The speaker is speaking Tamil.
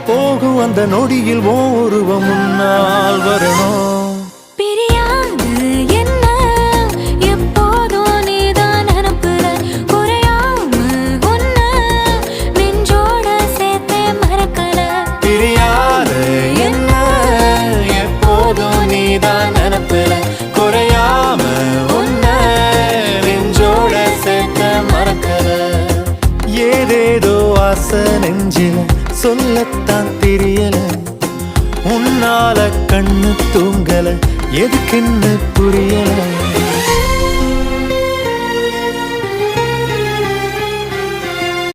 போகும் அந்த நொடியில் ஓ உருவம் முன்னால் வரணும். ஏதேதோ ஆசை நெஞ்சில சொல்லத்தான் தெரியல, உன்னால கண்ணு தூங்கல, எதுக்குன்னு புரியல.